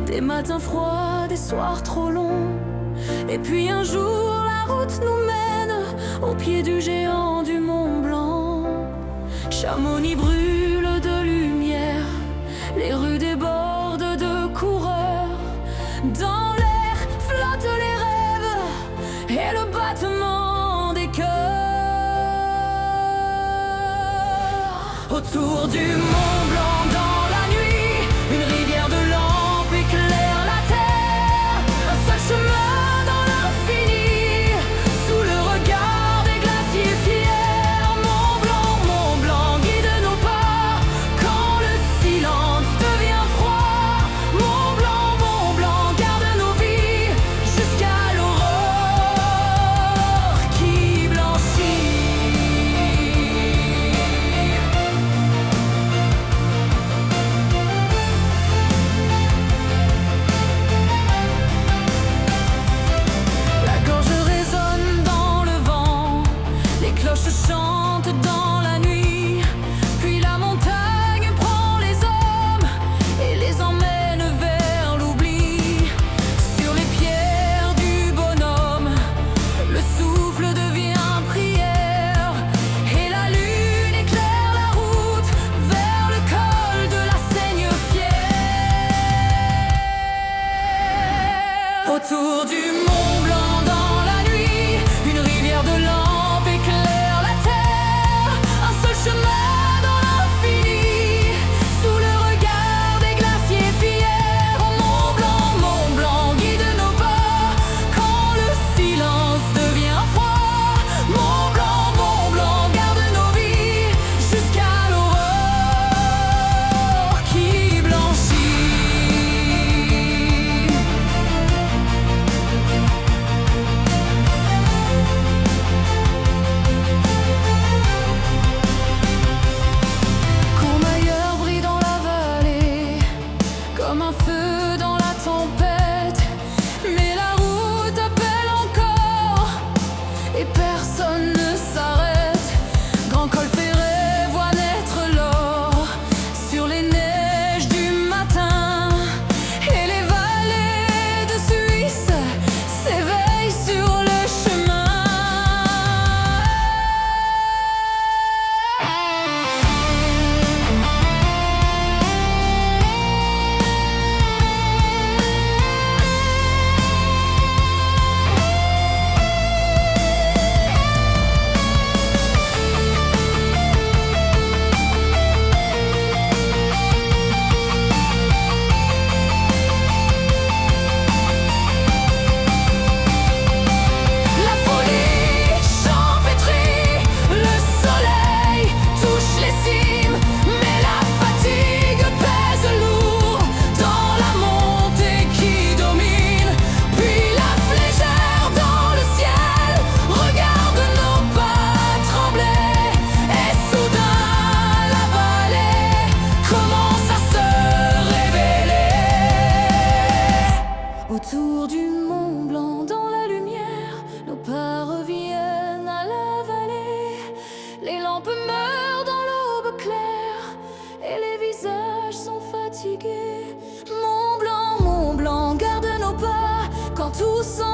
Des matins froids, des soirs trop longs. Et puis un jour la route nous mène au pied du géant du Mont Blanc. Chamonix brûle de lumière, les rues débordent de coureurs. Dans l'air flottent les rêves et le battement des cœurs. Autour du Mont Blanc dans la nuit, une rivière de lampes éclaire la terre. Un seul chemin dans l'infini, sous le regard des glaciers fiers. Mont Blanc guide nos pas quand le silence devient froid. Mont Blanc garde nos vies jusqu'à l'aurore qui blanchit. Chante dans la nuit, puis la montagne prend les hommes et les emmène vers l'oubli. Sur les pierres du bonhomme, le souffle devient prière et la lune éclaire la route vers le col de la Seigne fière. Autour du Mont Blanc dans la nuit, une rivière de lampes éclaire la terre. Un seul chemin dans l'infini, sous le regard des glaciers fiers. Mont Blanc guide nos pas quand le silence devient froid. Mont Blanc garde nos vies jusqu'à l'aurore qui blanchit. Courmayeur brille dans la vallée, comme un feu dans la tempête. Mais la route appelle encore, et personne ne s'arrête. Grand col ferré voit naître l'or sur les neiges du matin. Et les vallées de Suisse s'éveillent sur le chemin. La folie champétrie, le soleil touche les cimes, mais la fatigue pèse lourd dans la montée qui domine. Puis la flégère dans le ciel regarde nos pas trembler, et soudain la vallée commence à se révéler. Autour du Mont Blanc dans la lumière, nos pas reviennent à la vallée. Les lampes meurent dans l'aube claire et les visages sont fatigués. Mont Blanc garde nos pas quand tout semble